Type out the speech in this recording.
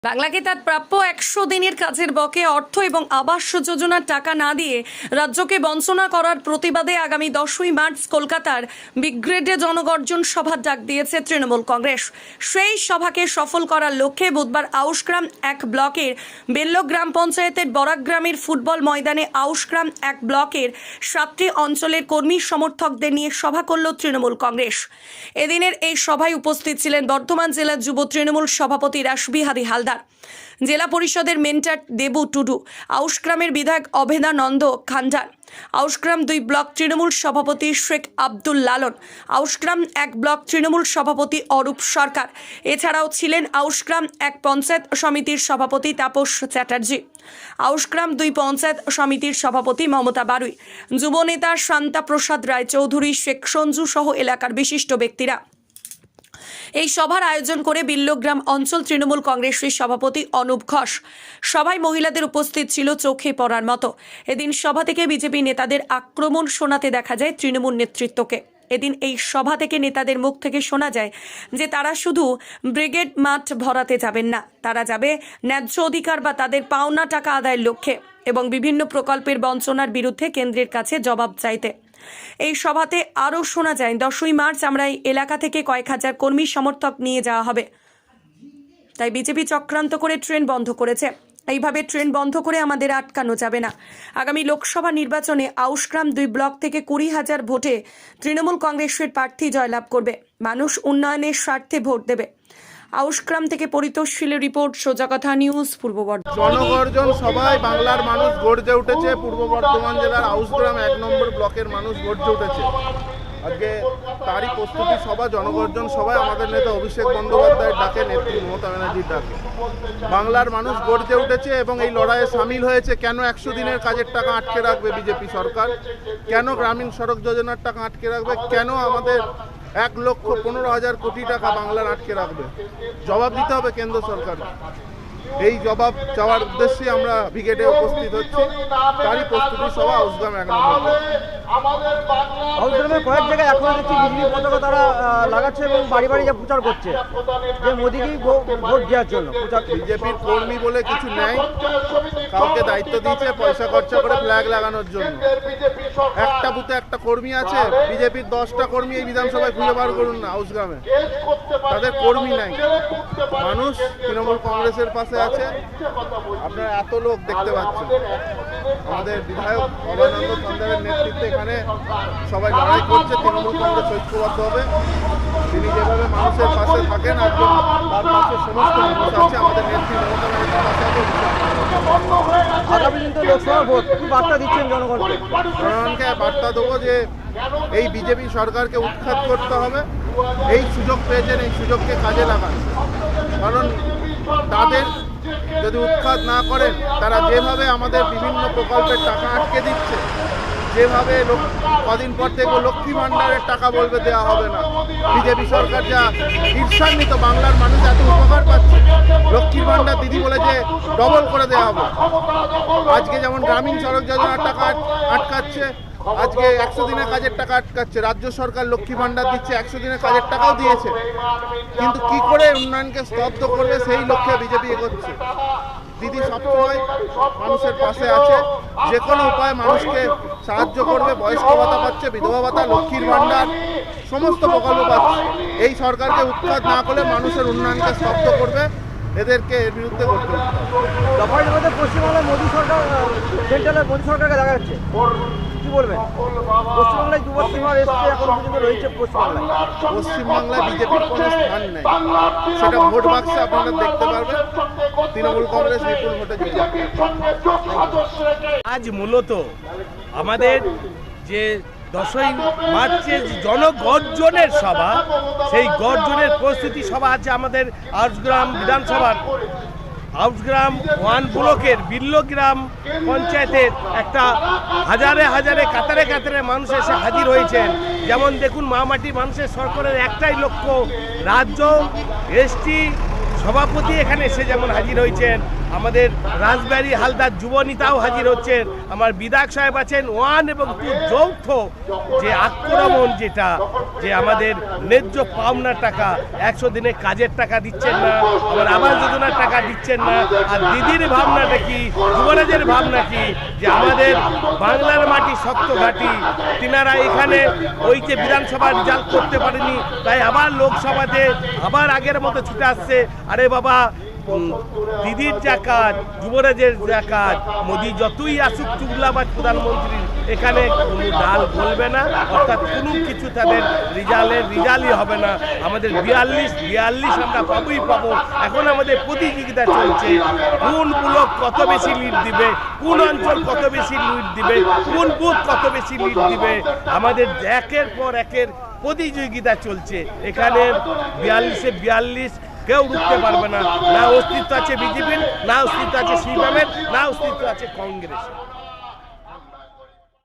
বাংলাকে তার প্রাপ্য ১০০ দিনের কাজের বকে অর্থ এবং আবাস যোজনার টাকা না দিয়ে রাজ্যকে বঞ্চনা করার প্রতিবাদে আগামী ১০ই মার্চ কলকাতার ব্রিগেডে জনগর্জন সভার ডাক দিয়েছে তৃণমূল কংগ্রেস। সেই সভাকে সফল করার লক্ষ্যে বুধবার আউশগ্রাম ১ ব্লকের বেল্লো গ্রাম পঞ্চায়েতের বরাকগ্রামের ফুটবল ময়দানে আউশগ্রাম ১ ব্লকের ৭টি অঞ্চলের কর্মী সমর্থকদের নিয়ে সভা করল তৃণমূল কংগ্রেস। এদিনের এই সভায় উপস্থিত ছিলেন বর্ধমান জেলা যুব তৃণমূল সভাপতি রাসবিহারী হালদার, জেলা পরিষদের মেন্টর দেবু টুডু, আউশগ্রামের বিধায়ক অভেদানন্দ খান্ডার, আউশগ্রাম ২ ব্লক তৃণমূল সভাপতি শেখ আব্দুল লালন, আউশগ্রাম ১ ব্লক তৃণমূল সভাপতি অরূপ সরকার। এছাড়াও ছিলেন আউশগ্রাম ১ পঞ্চায়েত সমিতির সভাপতি তাপস চ্যাটার্জি, আউশগ্রাম ২ পঞ্চায়েত সমিতির সভাপতি মমতা বারুই, যুব নেতা শান্তা প্রসাদ রায়চৌধুরী, শেখ সঞ্জু সহ এলাকার বিশিষ্ট ব্যক্তিরা। এই সভার আয়োজন করে বিল্লগ্রাম অঞ্চল তৃণমূল কংগ্রেসের সভাপতি অনুপ ঘোষ। সভায় মহিলাদের উপস্থিত ছিল চোখে পড়ার মতো। এদিন সভা থেকে বিজেপি নেতাদের আক্রমণ শোনাতে দেখা যায় তৃণমূল নেতৃত্বকে। এদিন এই সভা থেকে নেতাদের মুখ থেকে শোনা যায় যে তারা শুধু ব্রিগেড মাঠ ভরাতে যাবেন না, তারা যাবে ন্যায্য অধিকার বা তাদের পাওনা টাকা আদায়ের লক্ষ্যে এবং বিভিন্ন প্রকল্পের বঞ্চনার বিরুদ্ধে কেন্দ্রের কাছে জবাব চাইতে। এই সভাতে আরও শোনা যায় ১০ই মার্চ আমরা এই এলাকা থেকে কয়েক হাজার কর্মী সমর্থক নিয়ে যাওয়া হবে, তাই বিজেপি চক্রান্ত করে ট্রেন বন্ধ করেছে। এইভাবে ট্রেন বন্ধ করে আমাদের আটকানো যাবে না। আগামী লোকসভা নির্বাচনে আউশগ্রাম ২ ব্লক থেকে ২০,০০০ ভোটে তৃণমূল কংগ্রেসের প্রার্থী জয়লাভ করবে। মানুষ উন্নয়নের স্বার্থে ভোট দেবে। আউশগ্রাম থেকে পরিতোষশীলের রিপোর্ট, সোজা কথা নিউজ, পূর্ব বর্ধমান। জনগর্জন সবাই বাংলার মানুষ গর্জে উঠেছে। পূর্ব বর্ধমান জেলার আউশগ্রাম ১ নম্বর ব্লকের মানুষ গর্জে উঠেছে। আজকে তারই প্রস্তুতি সভা, জনগর্জন সবাই আমাদের নেতা অভিষেক বন্দ্যোপাধ্যায়ের ডাকে, নেত্রী মমতা ব্যানার্জির ডাকে বাংলার মানুষ গর্জে উঠেছে এবং এই লড়াইয়ে সামিল হয়েছে। কেন ১০০ দিনের কাজের টাকা আটকে রাখবে বিজেপি সরকার? কেন গ্রামীণ সড়ক যোজনার টাকা আটকে রাখবে? কেন আমাদের ১,১৫,০০০ কোটি টাকা বাংলার আটকে রাখবে? জবাব দিতে হবে কেন্দ্র সরকারকে। এই জবাব চাওয়ার উদ্দেশ্যে আমরা ব্রিগেডে উপস্থিত হচ্ছি। তারই প্রস্তুতি সভা আউশগ্রাম ১ নম্বর। আউশগ্রামের কয়েক জায়গায় এখন দেখছি বিজেপি পতাকা তারা লাগাচ্ছে এবং বাড়ি বাড়ি যা প্রচার করছে যে মোদিকেই ভোট দেওয়ার জন্য। বিজেপির কর্মী বলে কিছু নেই, কাউকে দায়িত্ব দিয়েছে পয়সা খরচা করে ফ্ল্যাগ লাগানোর জন্য। একটা বুথে একটা কর্মী আছে, বিজেপির ১০টা কর্মী এই বিধানসভায় খুঁজে বার করুন না আউশগ্রামে, তাদের কর্মী নাই। মানুষ তৃণমূল কংগ্রেসের পাশে আছে। আপনারা এত লোক দেখতে পাচ্ছেন। আমাদের বিধায়ক অভেদানন্দ খান্ডারের নেতৃত্বে এখানে সবাই লড়াই করছে। তৃণমূল কংগ্রেস ঐক্যবদ্ধ হবে। তিনি যেভাবে মানুষের পাশে থাকেন, একদম তার পাশে সমস্ত মানুষ আছে। আমাদের নেত্রী মমতা ব্যানার্জির পাশে আছে। আগামী দিন তো লোকসভা ভোট, কি বার্তা দিচ্ছেন জনগণকে? জনগণকে বার্তা দেবো যে এই বিজেপি সরকারকে উৎখাত করতে হবে। এই সুযোগ পেয়েছেন, এই সুযোগকে কাজে লাগান। কারণ তাদের যদি উৎখাত না করেন, তারা যেভাবে আমাদের বিভিন্ন প্রকল্পের টাকা আটকে দিচ্ছে, যেভাবে কদিন পর থেকে লক্ষ্মী ভাণ্ডারের টাকা বলবে দেওয়া হবে না। বিজেপি সরকার যা ঈর্ষান্বিত, বাংলার মানুষ এত উপকার পাচ্ছে, লক্ষ্মী ভাণ্ডার দিদি বলেছে ডবল করে দেওয়া হবে। আজকে যেমন গ্রামীণ সড়ক যোজনার টাকা আটকাচ্ছে, আজকে ১০০ দিনের কাজের টাকা আটকাচ্ছে। রাজ্য সরকার লক্ষ্মী ভাণ্ডার দিচ্ছে, ১০০ দিনের কাজের টাকাও দিয়েছে, কিন্তু কি করে উন্নয়নকে স্তব্ধ করবে সেই লক্ষ্যে বিজেপি এগোচ্ছে। দিদি সবসময় মানুষের পাশে আছে, যে কোনো উপায়ে মানুষকে সাহায্য করবে। বয়স্ক ভাতা পাচ্ছে, বিধবা ভাতা, লক্ষ্মীর ভাণ্ডার, সমস্ত প্রকল্প পাচ্ছে। এই সরকারকে উৎখাত না করলে মানুষের উন্নয়নকে স্তব্ধ করবে। এদেরকে এর বিরুদ্ধে করতে হবে। দফায় দফাতে পশ্চিমবাংলায় মোদী সরকার, সেন্ট্রালের মোদী সরকারকে দেখা যাচ্ছে, কি বলবেন? পশ্চিমবাংলায় ২বার ৩বার এসছে, এখন পর্যন্ত রয়েছে পশ্চিমবাংলায়। পশ্চিমবাংলায় বিজেপির কোনো স্থান নেই, সেটা ভোট বাক্সে আপনারা দেখতে পারবেন। তৃণমূল কংগ্রেস বিপুল ভোটে জিতে। আজ মূলত আমাদের যে ১০ই মার্চের জনগর্জনের সভা, সেই গর্জনের প্রস্তুতি সভা আছে আমাদের আউশগ্রাম বিধানসভার আউশগ্রাম 1 ব্লকের বিল্লগ্রাম পঞ্চায়েতের একটা হাজারে হাজারে কাতারে কাতারে মানুষ এসে হাজির হয়েছেন। যেমন দেখুন, মামাটি মানুষের সরকারের একটাই লক্ষ্য, রাজ্য এসটি সভাপতি এখানে এসে যেমন হাজির হয়েছেন, আমাদের রাজবাড়ী হালদার যুব নেতাও হাজির হচ্ছেন, আমার বিধায়ক সাহেব আছেন। 1 এবং 2 যৌথ যে আক্রমণ, যেটা যে আমাদের ন্যায্য পাওনা টাকা 100 দিনে কাজের টাকা দিচ্ছেন না, আবার আবাস যোজনার টাকা দিচ্ছেন না। আর দিদির ভাবনাটা কি, যুবরাজের ভাবনা কি, যে আমাদের বাংলার মাটি শক্ত ঘাঁটি, তিনারা এখানে ওই যে বিধানসভা রেজাল্ট করতে পারেনি, তাই আবার লোকসভাতে আবার আগের মতো ছুটে আসছে। আরে বাবা, দিদির যা কাজ, যুবরাজের যা কাজ, মোদি যতই আসুক চুগলাবাজ প্রধানমন্ত্রী, এখানে কোনো ডাল বলবে না, অর্থাৎ কোনো কিছু তাদের রিজাল্টই হবে না। আমাদের 42 আমরা পাবোই পাবো। এখন আমাদের প্রতিযোগিতা চলছে, কোন ব্লক কত বেশি লিড দিবে, কোন অঞ্চল কত বেশি লিড দিবে, কোন বুথ কত বেশি লিড দিবে। আমাদের একের পর একের প্রতিযোগিতা চলছে। এখানে 42 কেউ রুখতে পারবে না। না অস্তিত্ব আছে বিজেপির, না অস্তিত্ব আছে সিপিএমের, না অস্তিত্ব আছে কংগ্রেসের।